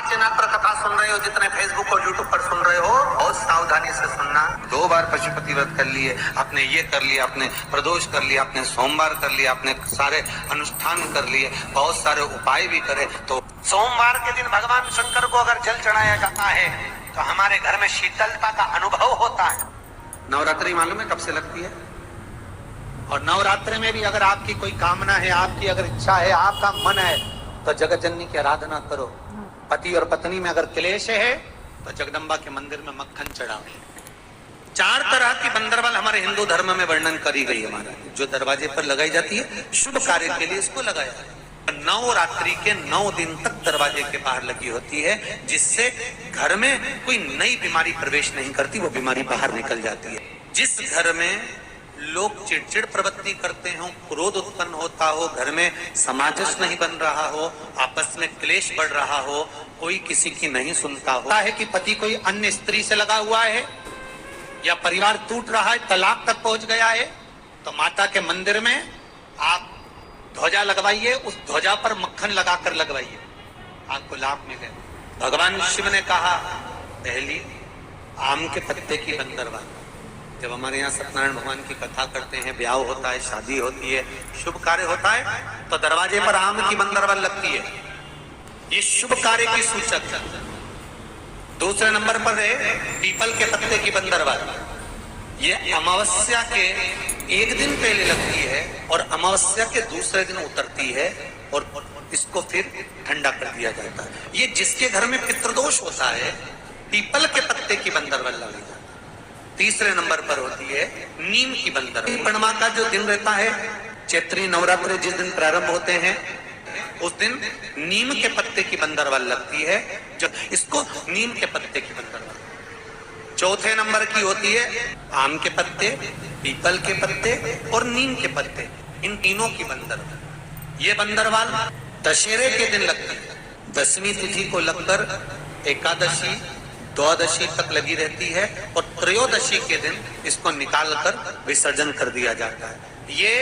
आप चैनल पर कथा सुन रहे हो, जितने फेसबुक और यूट्यूब पर सुन रहे हो, बहुत सावधानी से सुनना। 2 बार पशुपति व्रत कर लिए, आपने ये कर लिया, आपने प्रदोष कर लिया, आपने सोमवार कर लिया, आपने सारे अनुष्ठान कर लिए, बहुत सारे उपाय भी करे, तो सोमवार के दिन भगवान शंकर को अगर जल चढ़ाया जाता है तो हमारे घर में शीतलता का अनुभव होता है। नवरात्रि मालूम है कब से लगती है? और नवरात्रि में भी अगर आपकी कोई कामना है, आपकी अगर इच्छा है, आपका मन है, तो जगत जननी की आराधना करो। पति और पत्नी में अगर क्लेश है तो जगदम्बा के मंदिर में मक्खन चढ़ाओ। 4 तरह की बंदरवाल हमारे हिंदू धर्म में वर्णन करी गई है। हमारा जो दरवाजे पर लगाई जाती है शुभ कार्य के लिए, इसको लगाया है। नवरात्रि के 9 दिन तक दरवाजे के बाहर लगी होती है, जिससे घर में कोई नई बीमारी प्रवेश नहीं करती, वो बीमारी बाहर निकल जाती है। जिस घर में लोग चिड़चिड़ प्रवृत्ति करते हो, क्रोध उत्पन्न होता हो, घर में सामंजस्य नहीं बन रहा हो, आपस में क्लेश बढ़ रहा हो, कोई किसी की नहीं सुनता हो, है कि पति कोई अन्य स्त्री से लगा हुआ है या परिवार टूट रहा है, तलाक तक पहुंच गया है, तो माता के मंदिर में आप ध्वजा लगवाइए, उस ध्वजा पर मक्खन लगाकर लगवाइए, आपको लाभ मिले। भगवान शिव ने कहा पहली आम के पत्ते की बंदरवाल। जब हमारे यहाँ सत्यनारायण भगवान की कथा करते हैं, ब्याह होता है, शादी होती है, शुभ कार्य होता है, तो दरवाजे पर आम की बंदरवाल लगती है, ये शुभ कार्य की सूचक है। दूसरे नंबर पर है पीपल के पत्ते की बंदरवाल। ये अमावस्या के 1 दिन पहले लगती है और अमावस्या के दूसरे दिन उतरती है, और इसको फिर ठंडा कर दिया जाता है। ये जिसके घर में पितृदोष होता है, पीपल के पत्ते की बंदरवाल लगाई जाती है। तीसरे नंबर पर होती है नीम की बंदरवाल। पूर्णिमा का जो दिन रहता है, चैत्री नवरात्रि जिस दिन प्रारंभ होते हैं, उस दिन नीम के पत्ते की बंदरवाल लगती है, जो इसको नीम के पत्ते की बंदरवाल। चौथे नंबर की होती है आम के पत्ते, पीपल के पत्ते और नीम के पत्ते, इन तीनों की बंदरवाल। ये बंदरवाल दशहरे के दिन लगती है। 10वीं तिथि को लगकर एकादशी, द्वादशी तक लगी रहती है, और त्रयोदशी के दिन इसको निकालकर विसर्जन कर दिया जाता है। ये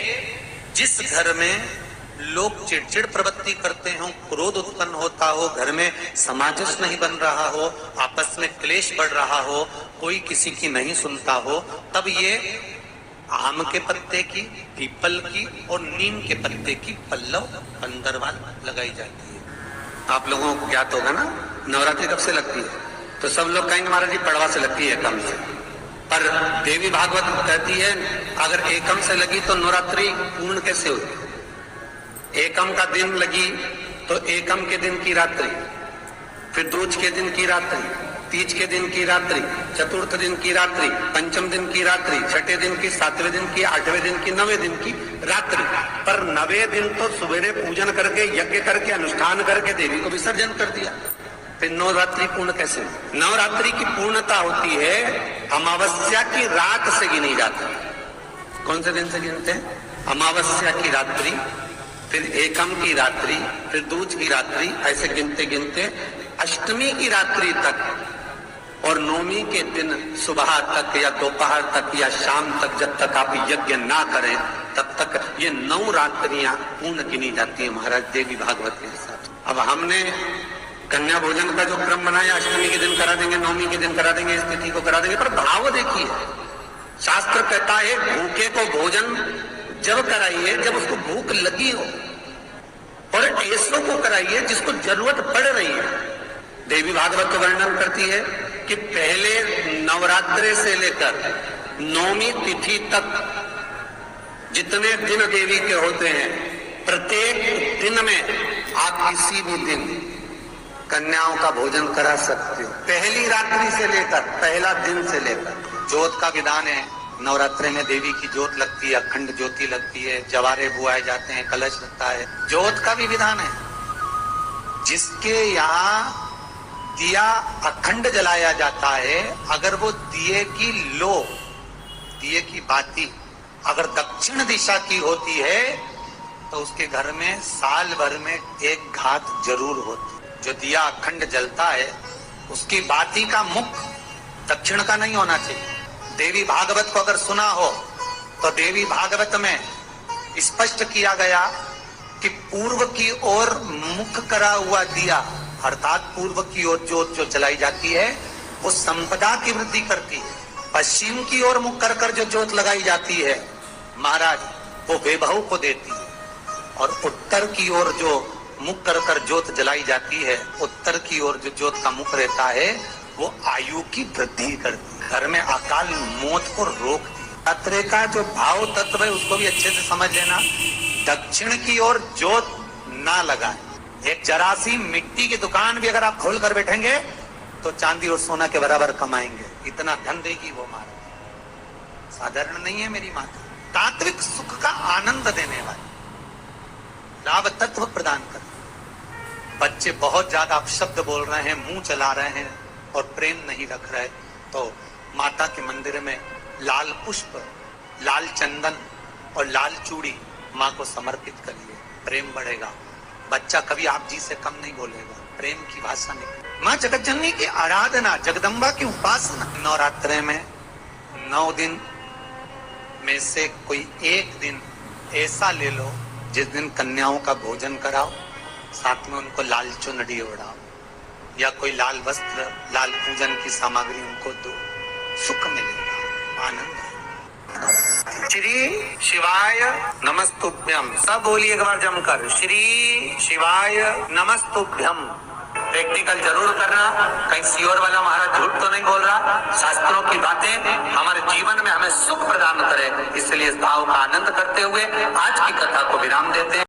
जिस घर में लोग चिड़चिड़ प्रवृत्ति करते हो, क्रोध उत्पन्न होता हो, घर में सामंजस्य नहीं बन रहा हो, आपस में क्लेश बढ़ रहा हो, कोई किसी की नहीं सुनता हो, तब ये आम के पत्ते की, पीपल की और नीम के पत्ते की पल्लव बंदरवाल लगाई जाती है। आप लोगों को ज्ञात होगा ना नवरात्रि कब से लगती है? तो सब लोग कहेंगे महाराज जी पड़वा से लगती है, एकम से। पर देवी भागवत कहती है अगर एकम से लगी तो नवरात्रि पूर्ण कैसे हुई? एकम का दिन लगी तो एकम के दिन की रात्रि, फिर दूज के दिन की रात्रि, तीज के दिन की रात्रि, चतुर्थ दिन की रात्रि, पंचम दिन की रात्रि, छठे दिन की, 7वें दिन की, 8वें दिन की, 9वें दिन की रात्रि। पर 9वें दिन तो सवेरे पूजन करके, यज्ञ करके, अनुष्ठान करके देवी को विसर्जन कर दिया। फिर नवरात्रि पूर्ण कैसे? नवरात्रि की पूर्णता होती है अमावस्या की रात से गिनी जाती है। कौन से दिन से गिनते हैं? अमावस्या की रात्रि, फिर एकम की रात्रि, फिर दूज की रात्रि, ऐसे गिनते गिनते अष्टमी की रात्रि तक, और नवमी के दिन सुबह तक या दोपहर तक या शाम तक, जब तक आप यज्ञ ना करें तब तक ये 9 रात्रियां पूर्ण गिनी जाती है महाराज देवी भागवत के हिसाब। अब हमने कन्या भोजन का जो क्रम बनाया, अष्टमी के दिन करा देंगे, नवमी के दिन करा देंगे, इस तिथि को करा देंगे, पर भाव देखिए, शास्त्र कहता है भूखे को भोजन जब कराइए जब उसको भूख लगी हो, और ऐसों को कराइए जिसको जरूरत पड़ रही है। देवी भागवत तो वर्णन करती है कि पहले नवरात्रि से लेकर 9वीं तिथि तक जितने दिन देवी के होते हैं, प्रत्येक दिन में आप किसी भी दिन कन्याओं का भोजन करा सकते हो। पहली रात्रि से लेकर, पहला दिन से लेकर। जोत का विधान है, नवरात्रि में देवी की जोत लगती है, अखंड ज्योति लगती है, जवारे बुआए जाते हैं, कलश लगता है। जोत का भी विधान है। जिसके यहाँ दिया अखंड जलाया जाता है, अगर वो दिए की लो, दिए की बाती अगर दक्षिण दिशा की होती है, तो उसके घर में साल भर में एक घात जरूर होती। जो दिया अखंड जलता है, उसकी बाती का मुख दक्षिण का नहीं होना चाहिए। देवी भागवत को अगर सुना हो तो देवी भागवत में स्पष्ट किया गया कि पूर्व की ओर मुख करा हुआ दिया अर्थात पूर्व की ओर ज्योत जो जलाई जाती है वो संपदा की वृद्धि करती है। पश्चिम की ओर मुख कर कर जो ज्योत लगाई जाती है महाराज वो वैभव को देती है, और उत्तर की ओर जो मुख कर कर ज्योत जलाई जाती है, उत्तर की ओर जो ज्योत का मुख रहता है वो आयु की वृद्धि करती है, घर में अकाल मौत को रोकती है। तत्व का जो भाव तत्व है उसको भी अच्छे से समझ लेना। दक्षिण की ओर ज्योत ना लगाए। एक जरा सी मिट्टी की दुकान भी अगर आप खोल कर बैठेंगे तो चांदी और सोना के बराबर कमाएंगे, इतना धन देगी वो माता। साधारण नहीं है मेरी माता। तात्विक सुख का आनंद देने वाली, लाभ तत्व प्रदान कर। बच्चे बहुत ज्यादा अपशब्द बोल रहे हैं, मुंह चला रहे हैं और प्रेम नहीं रख रहे, तो माता के मंदिर में लाल पुष्प, लाल चंदन और लाल चूड़ी माँ को समर्पित करिए, प्रेम बढ़ेगा। बच्चा कभी आप जी से कम नहीं बोलेगा, प्रेम की भाषा निकले। माँ जगतजननी की आराधना, जगदम्बा की उपासना। नवरात्रे में 9 दिन में से कोई एक दिन ऐसा ले लो जिस दिन कन्याओं का भोजन कराओ, साथ में उनको लाल चुनरी ओढ़ाओ या कोई लाल वस्त्र, लाल पूजन की सामग्री उनको दो, सुख मिलेगा, आनंद। श्री शिवाय नमस्तुभ्यम। सब बोलिए एक बार जमकर, श्री शिवाय नमस्तुभ्यम। प्रैक्टिकल जरूर करना, कहीं सियोर वाला महाराज झूठ तो नहीं बोल रहा। शास्त्रों की बातें हमारे जीवन में हमें सुख प्रदान करे, इसलिए इस भाव का आनंद करते हुए आज की कथा को विराम देते हैं।